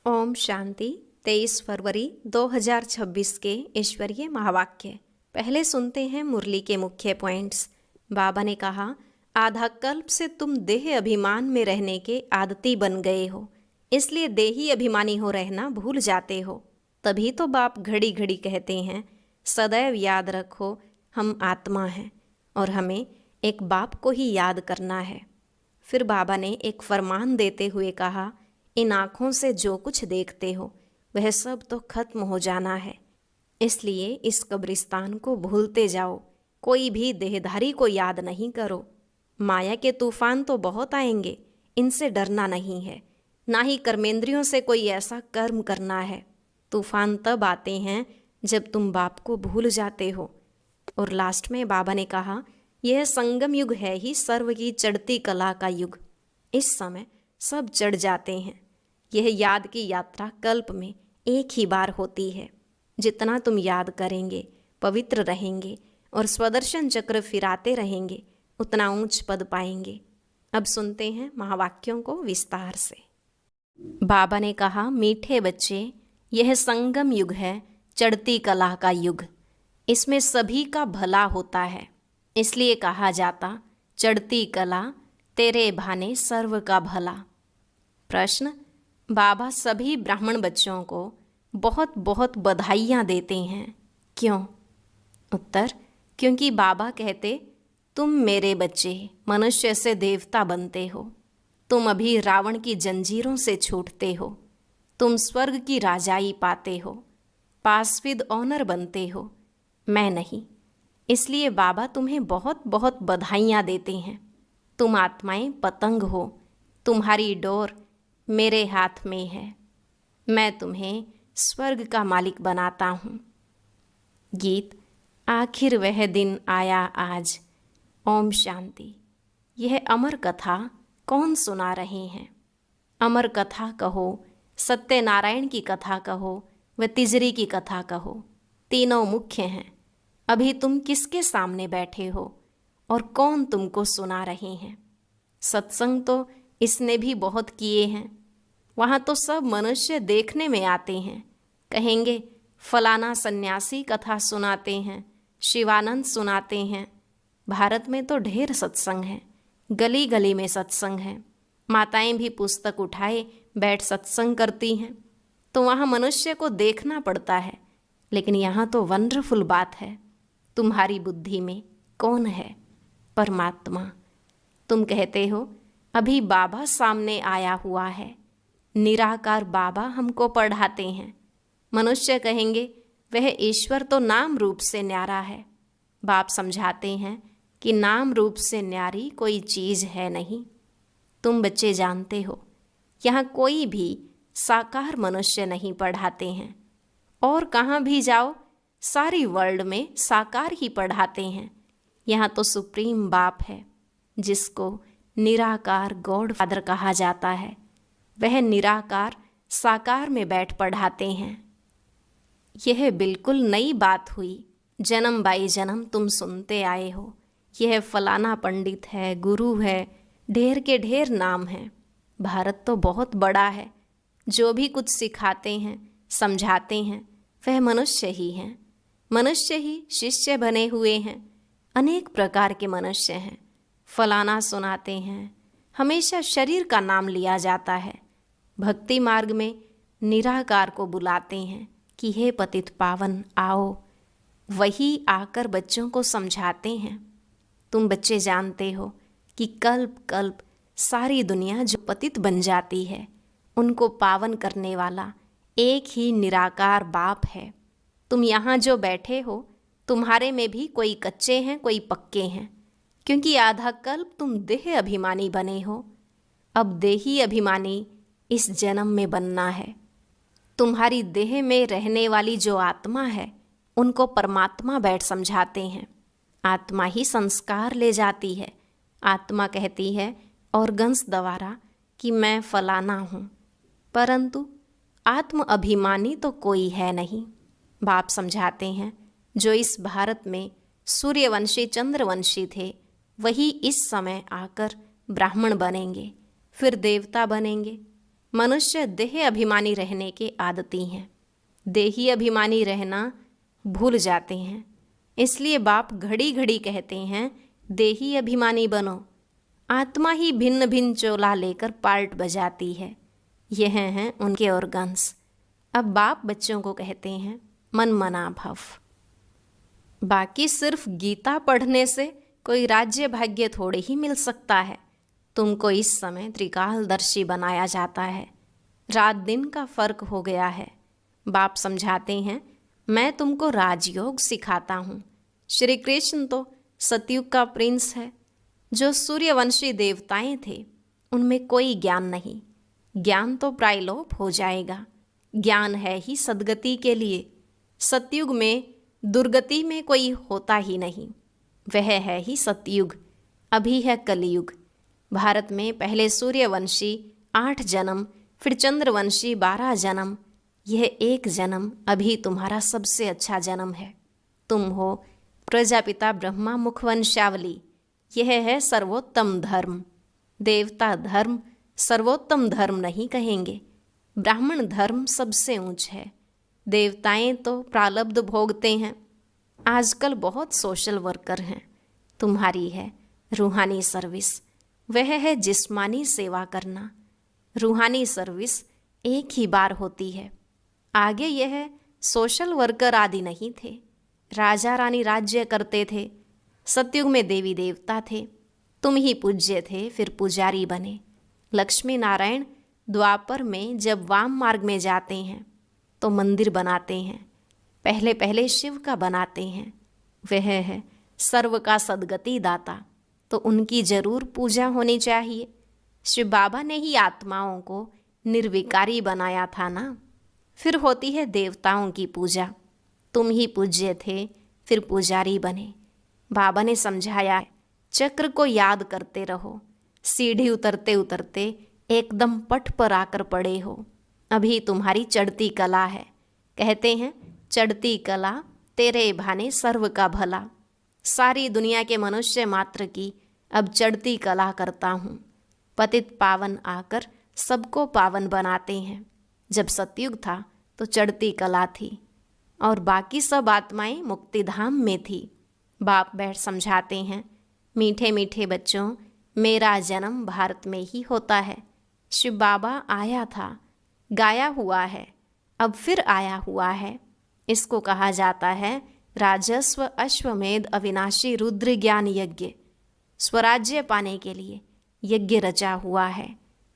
ओम शांति। 23 फरवरी 2026 के ईश्वरीय महावाक्य। पहले सुनते हैं मुरली के मुख्य पॉइंट्स। बाबा ने कहा, आधा कल्प से तुम देह अभिमान में रहने के आदती बन गए हो, इसलिए देही अभिमानी हो रहना भूल जाते हो। तभी तो बाप घड़ी घड़ी कहते हैं, सदैव याद रखो हम आत्मा हैं और हमें एक बाप को ही याद करना है। फिर बाबा ने एक फरमान देते हुए कहा, इन आँखों से जो कुछ देखते हो वह सब तो खत्म हो जाना है, इसलिए इस कब्रिस्तान को भूलते जाओ। कोई भी देहधारी को याद नहीं करो। माया के तूफान तो बहुत आएंगे, इनसे डरना नहीं है, ना ही कर्मेंद्रियों से कोई ऐसा कर्म करना है। तूफान तब आते हैं जब तुम बाप को भूल जाते हो। और लास्ट में बाबा ने कहा, यह संगम युग है ही सर्व की चढ़ती कला का युग। इस समय सब चढ़ जाते हैं। यह याद की यात्रा कल्प में एक ही बार होती है। जितना तुम याद करेंगे, पवित्र रहेंगे और स्वदर्शन चक्र फिराते रहेंगे, उतना ऊंच पद पाएंगे। अब सुनते हैं महावाक्यों को विस्तार से। बाबा ने कहा, मीठे बच्चे, यह संगम युग है, चढ़ती कला का युग। इसमें सभी का भला होता है, इसलिए कहा जाता, चढ़ती कला तेरे भाने सर्व का भला। प्रश्न, बाबा सभी ब्राह्मण बच्चों को बहुत बहुत बधाइयाँ देते हैं, क्यों? उत्तर, क्योंकि बाबा कहते, तुम मेरे बच्चे मनुष्य से देवता बनते हो। तुम अभी रावण की जंजीरों से छूटते हो। तुम स्वर्ग की राजाई पाते हो, पासविद ऑनर बनते हो, मैं नहीं। इसलिए बाबा तुम्हें बहुत बहुत बधाइयाँ देते हैं। तुम आत्माएं पतंग हो, तुम्हारी डोर मेरे हाथ में है। मैं तुम्हें स्वर्ग का मालिक बनाता हूँ। गीत, आखिर वह दिन आया आज। ओम शांति। यह अमर कथा कौन सुना रहे हैं? अमर कथा कहो, सत्यनारायण की कथा कहो, व तिजरी की कथा कहो, तीनों मुख्य हैं। अभी तुम किसके सामने बैठे हो और कौन तुमको सुना रहे हैं? सत्संग तो इसने भी बहुत किए हैं। वहाँ तो सब मनुष्य देखने में आते हैं, कहेंगे फलाना सन्यासी कथा सुनाते हैं, शिवानंद सुनाते हैं। भारत में तो ढेर सत्संग है, गली गली में सत्संग है। माताएं भी पुस्तक उठाए बैठ सत्संग करती हैं। तो वहाँ मनुष्य को देखना पड़ता है, लेकिन यहाँ तो वंडरफुल बात है। तुम्हारी बुद्धि में कौन है? परमात्मा। तुम कहते हो अभी बाबा सामने आया हुआ है, निराकार बाबा हमको पढ़ाते हैं। मनुष्य कहेंगे वह ईश्वर तो नाम रूप से न्यारा है। बाप समझाते हैं कि नाम रूप से न्यारी कोई चीज़ है नहीं। तुम बच्चे जानते हो, यहाँ कोई भी साकार मनुष्य नहीं पढ़ाते हैं। और कहाँ भी जाओ, सारी वर्ल्ड में साकार ही पढ़ाते हैं। यहाँ तो सुप्रीम बाप है, जिसको निराकार गॉड फादर कहा जाता है। वह निराकार साकार में बैठ पढ़ाते हैं। यह बिल्कुल नई बात हुई। जन्म बाई जन्म तुम सुनते आए हो, यह फलाना पंडित है, गुरु है, ढेर के ढेर नाम हैं। भारत तो बहुत बड़ा है। जो भी कुछ सिखाते हैं, समझाते हैं, वह मनुष्य ही हैं। मनुष्य ही शिष्य बने हुए हैं। अनेक प्रकार के मनुष्य हैं। फलाना सुनाते हैं, हमेशा शरीर का नाम लिया जाता है। भक्ति मार्ग में निराकार को बुलाते हैं कि हे पतित पावन आओ। वही आकर बच्चों को समझाते हैं। तुम बच्चे जानते हो कि कल्प कल्प सारी दुनिया जो पतित बन जाती है, उनको पावन करने वाला एक ही निराकार बाप है। तुम यहाँ जो बैठे हो, तुम्हारे में भी कोई कच्चे हैं, कोई पक्के हैं, क्योंकि आधा कल्प तुम देह अभिमानी बने हो। अब देही अभिमानी इस जन्म में बनना है। तुम्हारी देह में रहने वाली जो आत्मा है, उनको परमात्मा बैठ समझाते हैं। आत्मा ही संस्कार ले जाती है। आत्मा कहती है ऑर्गन्स द्वारा कि मैं फलाना हूँ, परंतु आत्म अभिमानी तो कोई है नहीं। बाप समझाते हैं, जो इस भारत में सूर्यवंशी चंद्रवंशी थे, वही इस समय आकर ब्राह्मण बनेंगे, फिर देवता बनेंगे। मनुष्य देह अभिमानी रहने के आदती हैं, देही अभिमानी रहना भूल जाते हैं। इसलिए बाप घड़ी घड़ी कहते हैं देही अभिमानी बनो। आत्मा ही भिन्न भिन्न चोला लेकर पार्ट बजाती है। यह हैं उनके ऑर्गन्स। अब बाप बच्चों को कहते हैं मन मना भव। बाकी सिर्फ गीता पढ़ने से कोई राज्य भाग्य थोड़े ही मिल सकता है। तुमको इस समय त्रिकालदर्शी बनाया जाता है। रात दिन का फर्क हो गया है। बाप समझाते हैं मैं तुमको राजयोग सिखाता हूँ। श्री कृष्ण तो सतयुग का प्रिंस है। जो सूर्यवंशी देवताएं थे उनमें कोई ज्ञान नहीं। ज्ञान तो प्रायलोप हो जाएगा। ज्ञान है ही सद्गति के लिए। सतयुग में दुर्गति में कोई होता ही नहीं। वह है ही सतयुग। अभी है कलयुग। भारत में पहले सूर्यवंशी 8 जन्म, फिर चंद्रवंशी 12 जन्म। यह एक जन्म अभी तुम्हारा सबसे अच्छा जन्म है। तुम हो प्रजापिता ब्रह्मा मुखवंशावली। यह है सर्वोत्तम धर्म। देवता धर्म सर्वोत्तम धर्म नहीं कहेंगे। ब्राह्मण धर्म सबसे ऊंच है। देवताएं तो प्रारब्ध भोगते हैं। आजकल बहुत सोशल वर्कर हैं। तुम्हारी है रूहानी सर्विस। वह है जिस्मानी सेवा करना। रूहानी सर्विस एक ही बार होती है। आगे यह सोशल वर्कर आदि नहीं थे। राजा रानी राज्य करते थे। सतयुग में देवी देवता थे। तुम ही पूज्य थे, फिर पुजारी बने। लक्ष्मी नारायण द्वापर में जब वाम मार्ग में जाते हैं तो मंदिर बनाते हैं। पहले पहले शिव का बनाते हैं। वह है सर्व का सद्गति दाता, तो उनकी जरूर पूजा होनी चाहिए। शिव बाबा ने ही आत्माओं को निर्विकारी बनाया था ना। फिर होती है देवताओं की पूजा। तुम ही पूज्य थे, फिर पुजारी बने। बाबा ने समझाया चक्र को याद करते रहो। सीढ़ी उतरते उतरते एकदम पट पर आकर पड़े हो। अभी तुम्हारी चढ़ती कला है। कहते हैं चढ़ती कला तेरे भाने सर्व का भला। सारी दुनिया के मनुष्य मात्र की अब चढ़ती कला करता हूँ। पतित पावन आकर सबको पावन बनाते हैं। जब सतयुग था तो चढ़ती कला थी और बाकी सब आत्माएं मुक्तिधाम में थी। बाप बैठ समझाते हैं मीठे मीठे बच्चों, मेरा जन्म भारत में ही होता है। शिव बाबा आया था, गाया हुआ है, अब फिर आया हुआ है। इसको कहा जाता है राजस्व अश्वमेध अविनाशी रुद्र ज्ञान यज्ञ। स्वराज्य पाने के लिए यज्ञ रचा हुआ है।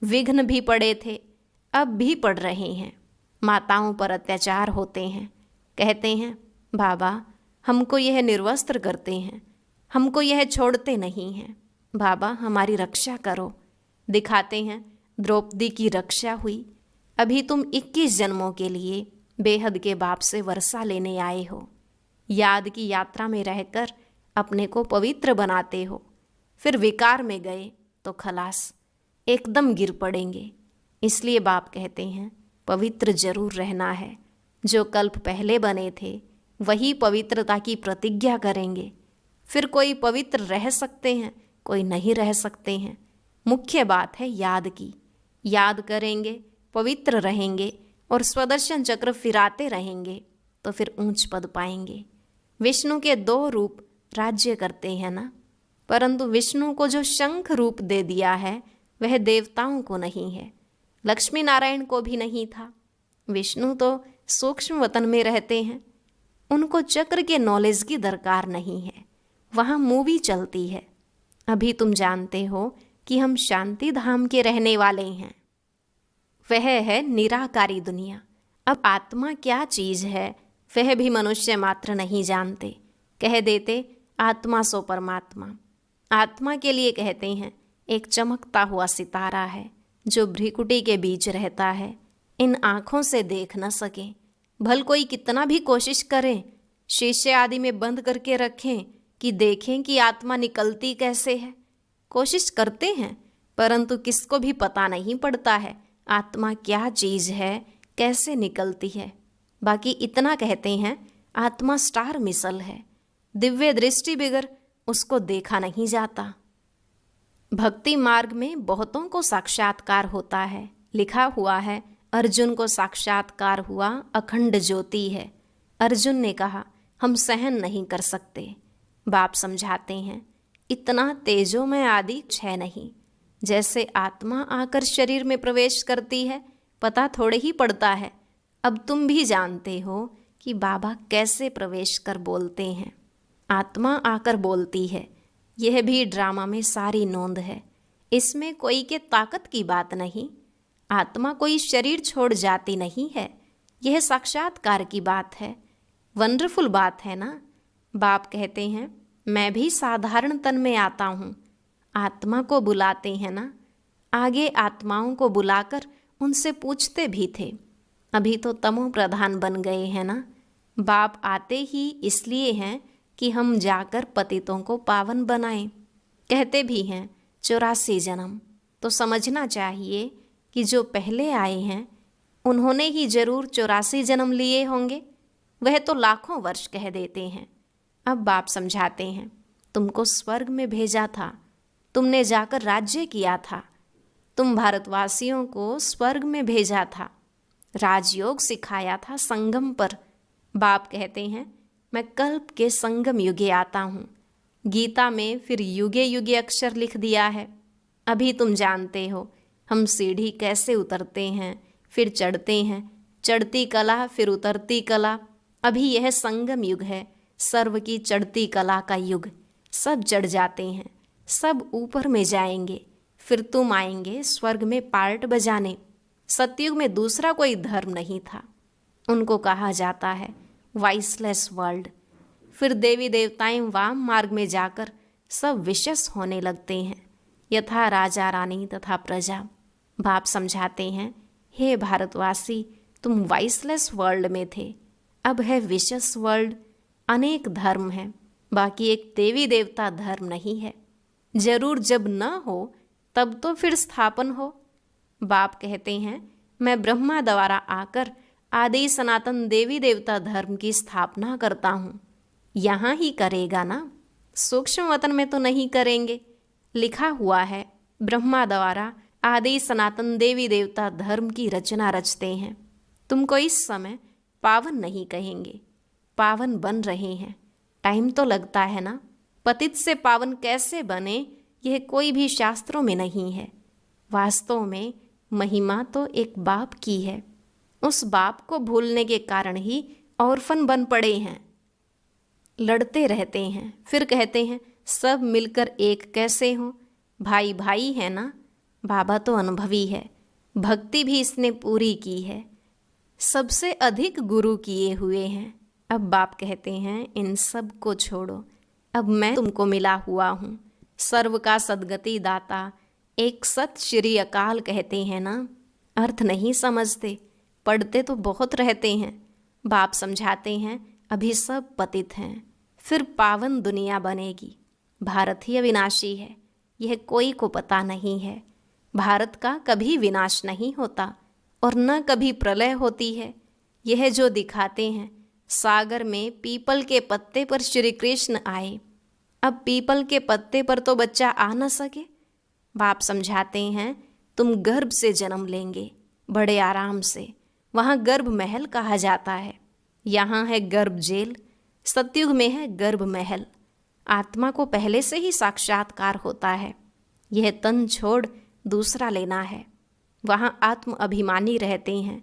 विघ्न भी पड़े थे, अब भी पड़ रहे हैं। माताओं पर अत्याचार होते हैं। कहते हैं बाबा हमको यह निर्वस्त्र करते हैं, हमको यह छोड़ते नहीं हैं। बाबा हमारी रक्षा करो। दिखाते हैं द्रौपदी की रक्षा हुई। अभी तुम 21 जन्मों के लिए बेहद के बाप से वर्षा लेने आए हो। याद की यात्रा में रहकर अपने को पवित्र बनाते हो। फिर विकार में गए तो खलास, एकदम गिर पड़ेंगे। इसलिए बाप कहते हैं पवित्र जरूर रहना है। जो कल्प पहले बने थे वही पवित्रता की प्रतिज्ञा करेंगे। फिर कोई पवित्र रह सकते हैं, कोई नहीं रह सकते हैं। मुख्य बात है याद की। याद करेंगे, पवित्र रहेंगे और स्वदर्शन चक्र फिराते रहेंगे तो फिर ऊंच पद पाएंगे। विष्णु के 2 रूप राज्य करते हैं ना, परंतु विष्णु को जो शंख रूप दे दिया है वह देवताओं को नहीं है, लक्ष्मी नारायण को भी नहीं था। विष्णु तो सूक्ष्म वतन में रहते हैं। उनको चक्र के नॉलेज की दरकार नहीं है। वहाँ मूवी चलती है। अभी तुम जानते हो कि हम शांति धाम के रहने वाले हैं। वह है निराकारी दुनिया। अब आत्मा क्या चीज़ है वह भी मनुष्य मात्र नहीं जानते। कह देते आत्मा सो परमात्मा। आत्मा के लिए कहते हैं एक चमकता हुआ सितारा है जो भ्रिकुटी के बीच रहता है। इन आँखों से देख न सके, भल कोई कितना भी कोशिश करें, शीशे आदि में बंद करके रखें कि देखें कि आत्मा निकलती कैसे है। कोशिश करते हैं परंतु किसको भी पता नहीं पड़ता है आत्मा क्या चीज़ है, कैसे निकलती है। बाकी इतना कहते हैं आत्मा स्टार मिसल है, दिव्य दृष्टि बिगर उसको देखा नहीं जाता। भक्ति मार्ग में बहुतों को साक्षात्कार होता है, लिखा हुआ है, अर्जुन को साक्षात्कार हुआ, अखंड ज्योति है। अर्जुन ने कहा, हम सहन नहीं कर सकते। बाप समझाते हैं, इतना तेजोमय आदि है नहीं। जैसे आत्मा आकर शरीर में प्रवेश करती है, पता थोड़े ही पड़ता है। अब तुम भी जानते हो कि बाबा कैसे प्रवेश कर बोलते हैं। आत्मा आकर बोलती है। यह भी ड्रामा में सारी नोंद है। इसमें कोई के ताकत की बात नहीं। आत्मा कोई शरीर छोड़ जाती नहीं है। यह साक्षात्कार की बात है। वंडरफुल बात है ना। बाप कहते हैं, मैं भी साधारण तन में आता हूँ। आत्मा को बुलाते हैं ना। आगे आत्माओं को बुलाकर उनसे पूछते भी थे। अभी तो तमो प्रधान बन गए हैं ना। बाप आते ही इसलिए हैं कि हम जाकर पतितों को पावन बनाएं। कहते भी हैं 84 जन्म। तो समझना चाहिए कि जो पहले आए हैं उन्होंने ही जरूर 84 जन्म लिए होंगे। वह तो लाखों वर्ष कह देते हैं। अब बाप समझाते हैं, तुमको स्वर्ग में भेजा था, तुमने जाकर राज्य किया था। तुम भारतवासियों को स्वर्ग में भेजा था, राजयोग सिखाया था संगम पर। बाप कहते हैं, मैं कल्प के संगम युगे आता हूँ। गीता में फिर युगे युगे अक्षर लिख दिया है। अभी तुम जानते हो हम सीढ़ी कैसे उतरते हैं, फिर चढ़ते हैं। चढ़ती कला फिर उतरती कला। अभी यह संगम युग है, सर्व की चढ़ती कला का युग। सब चढ़ जाते हैं, सब ऊपर में जाएंगे। फिर तुम आएंगे स्वर्ग में पार्ट बजाने। सतयुग में दूसरा कोई धर्म नहीं था। उनको कहा जाता है वाइसलेस वर्ल्ड। फिर देवी देवताएं वाम मार्ग में जाकर सब विशेष होने लगते हैं, यथा राजा रानी तथा प्रजा। बाप समझाते हैं, हे भारतवासी, तुम वाइसलेस वर्ल्ड में थे, अब है विशेष वर्ल्ड। अनेक धर्म हैं, बाकी एक देवी देवता धर्म नहीं है। जरूर जब न हो तब तो फिर स्थापन हो। बाप कहते हैं, मैं ब्रह्मा द्वारा आकर आदि सनातन देवी देवता धर्म की स्थापना करता हूँ। यहाँ ही करेगा ना, सूक्ष्म वतन में तो नहीं करेंगे। लिखा हुआ है, ब्रह्मा द्वारा आदि सनातन देवी देवता धर्म की रचना रचते हैं। तुमको इस समय पावन नहीं कहेंगे, पावन बन रहे हैं। टाइम तो लगता है ना। पतित से पावन कैसे बने, यह कोई भी शास्त्रों में नहीं है। वास्तव में महिमा तो एक बाप की है। उस बाप को भूलने के कारण ही ऑर्फन बन पड़े हैं। लड़ते रहते हैं, फिर कहते हैं सब मिलकर एक कैसे हों। भाई भाई है ना। बाबा तो अनुभवी है, भक्ति भी इसने पूरी की है, सबसे अधिक गुरु किए हुए हैं। अब बाप कहते हैं, इन सब को छोड़ो, अब मैं तुमको मिला हुआ हूँ, सर्व का सद्गति दाता। एक सत श्री अकाल कहते हैं ना। अर्थ नहीं समझते, पढ़ते तो बहुत रहते हैं। बाप समझाते हैं, अभी सब पतित हैं, फिर पावन दुनिया बनेगी। भारत ही अविनाशी है, यह कोई को पता नहीं है। भारत का कभी विनाश नहीं होता और न कभी प्रलय होती है। यह जो दिखाते हैं, सागर में पीपल के पत्ते पर श्री कृष्ण आए। अब पीपल के पत्ते पर तो बच्चा आ न सके। बाप समझाते हैं, तुम गर्भ से जन्म लेंगे, बड़े आराम से। वहाँ गर्भ महल कहा जाता है, यहाँ है गर्भ जेल। सतयुग में है गर्भ महल। आत्मा को पहले से ही साक्षात्कार होता है। यह तन छोड़ दूसरा लेना है। वहाँ आत्म अभिमानी रहते हैं।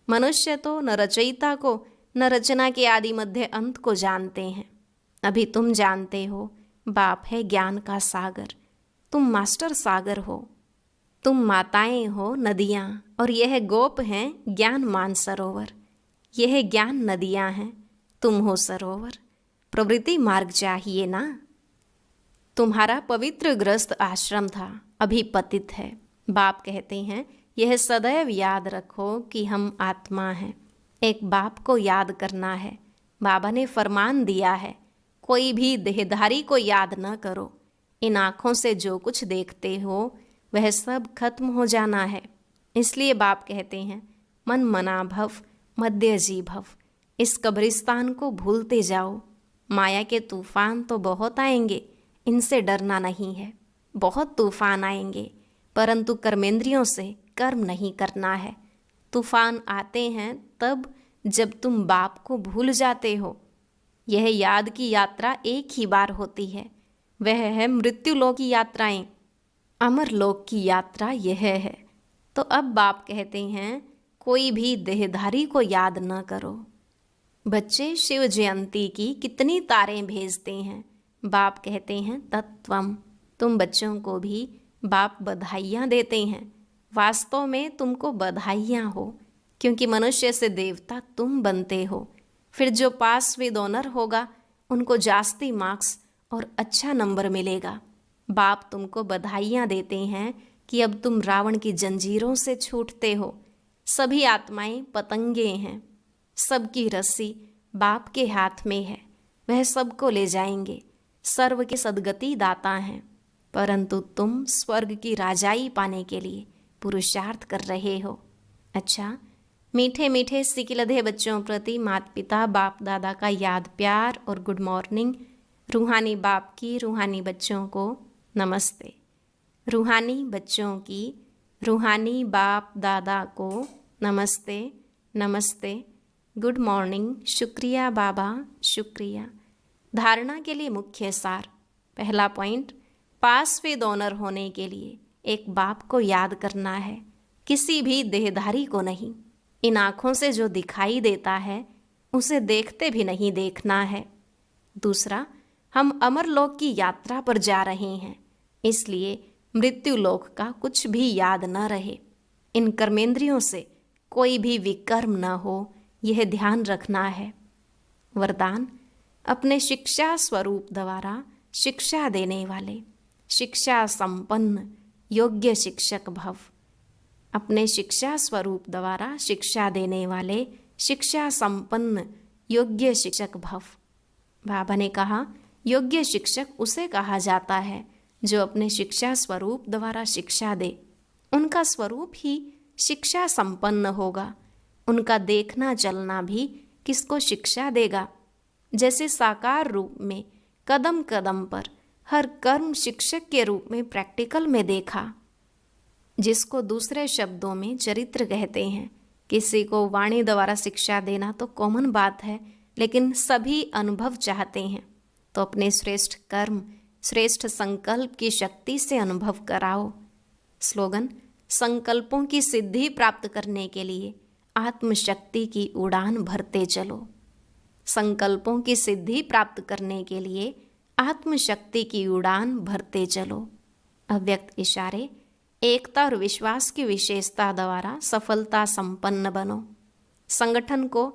मनुष्य तो न रचयिता को न रचना के आदि मध्य अंत को जानते हैं। अभी तुम जानते हो, बाप है ज्ञान का सागर, तुम मास्टर सागर हो। तुम माताएं हो नदियाँ और यह गोप हैं ज्ञान मानसरोवर। यह ज्ञान नदियाँ हैं, तुम हो सरोवर। प्रवृत्ति मार्ग चाहिए ना। तुम्हारा पवित्र ग्रस्त आश्रम था, अभी पतित है। बाप कहते हैं, यह सदैव याद रखो कि हम आत्मा हैं। एक बाप को याद करना है। बाबा ने फरमान दिया है, कोई भी देहधारी को याद न करो। इन आँखों से जो कुछ देखते हो वह सब खत्म हो जाना है। इसलिए बाप कहते हैं, मन मना भव मध्य जी भव। इस कब्रिस्तान को भूलते जाओ। माया के तूफान तो बहुत आएंगे, इनसे डरना नहीं है। बहुत तूफान आएंगे, परंतु कर्मेंद्रियों से विकर्म नहीं करना है। तूफान आते हैं तब जब तुम बाप को भूल जाते हो। यह याद की यात्रा एक ही बार होती है, वह है मृत्युलोक की यात्राएं। अमर लोक की यात्रा यह है। तो अब बाप कहते हैं, कोई भी देहधारी को याद न करो। बच्चे शिव जयंती की कितनी तारें भेजते हैं। बाप कहते हैं, तत्वम। तुम बच्चों को भी बाप बधाइयाँ देते हैं। वास्तव में तुमको बधाइयाँ हो, क्योंकि मनुष्य से देवता तुम बनते हो। फिर जो पास विद ऑनर होगा उनको जास्ती मार्क्स और अच्छा नंबर मिलेगा। बाप तुमको बधाइयाँ देते हैं कि अब तुम रावण की जंजीरों से छूटते हो। सभी आत्माएं पतंगे हैं, सबकी रस्सी बाप के हाथ में है, वह सबको ले जाएंगे। सर्व के सद्गति दाता हैं, परंतु तुम स्वर्ग की राजाई पाने के लिए पुरुषार्थ कर रहे हो। अच्छा, मीठे मीठे सिकिलधे बच्चों प्रति माता पिता बाप दादा का याद प्यार और गुड मॉर्निंग। रूहानी बाप की रूहानी बच्चों को नमस्ते। रूहानी बच्चों की रूहानी बाप दादा को नमस्ते नमस्ते, गुड मॉर्निंग, शुक्रिया बाबा, शुक्रिया। धारणा के लिए मुख्य सार। पहला पॉइंट, पास विद ऑनर होने के लिए एक बाप को याद करना है, किसी भी देहधारी को नहीं। इन आँखों से जो दिखाई देता है उसे देखते भी नहीं देखना है। दूसरा, हम अमरलोक की यात्रा पर जा रहे हैं, इसलिए मृत्युलोक का कुछ भी याद न रहे। इन कर्मेंद्रियों से कोई भी विकर्म न हो, यह ध्यान रखना है। वरदान, अपने शिक्षा स्वरूप द्वारा शिक्षा देने वाले शिक्षा संपन्न योग्य शिक्षक भव। अपने शिक्षा स्वरूप द्वारा शिक्षा देने वाले शिक्षा संपन्न योग्य शिक्षक भव। बाबा ने कहा, योग्य शिक्षक उसे कहा जाता है जो अपने शिक्षा स्वरूप द्वारा शिक्षा दे। उनका स्वरूप ही शिक्षा संपन्न होगा। उनका देखना चलना भी किसको शिक्षा देगा। जैसे साकार रूप में कदम कदम पर हर कर्म शिक्षक के रूप में प्रैक्टिकल में देखा, जिसको दूसरे शब्दों में चरित्र कहते हैं। किसी को वाणी द्वारा शिक्षा देना तो कॉमन बात है, लेकिन सभी अनुभव चाहते हैं, तो अपने श्रेष्ठ कर्म श्रेष्ठ संकल्प की शक्ति से अनुभव कराओ। स्लोगन, संकल्पों की सिद्धि प्राप्त करने के लिए आत्मशक्ति की उड़ान भरते चलो। संकल्पों की सिद्धि प्राप्त करने के लिए आत्मशक्ति की उड़ान भरते चलो। अव्यक्त इशारे, एकता और विश्वास की विशेषता द्वारा सफलता संपन्न बनो। संगठन को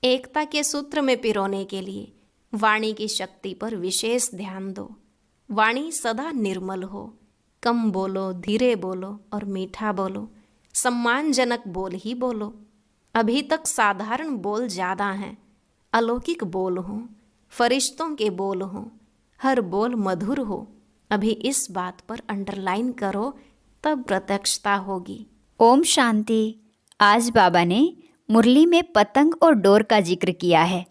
एकता के सूत्र में पिरोने के लिए वाणी की शक्ति पर विशेष ध्यान दो। वाणी सदा निर्मल हो, कम बोलो, धीरे बोलो और मीठा बोलो। सम्मानजनक बोल ही बोलो। अभी तक साधारण बोल ज़्यादा हैं, अलौकिक बोल हों, फरिश्तों के बोल हों, हर बोल मधुर हो। अभी इस बात पर अंडरलाइन करो, तब प्रत्यक्षता होगी। ओम शांति। आज बाबा ने मुरली में पतंग और डोर का जिक्र किया है,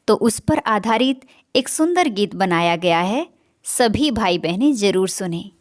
तो उस पर आधारित एक सुंदर गीत बनाया गया है। सभी भाई बहनें जरूर सुनें।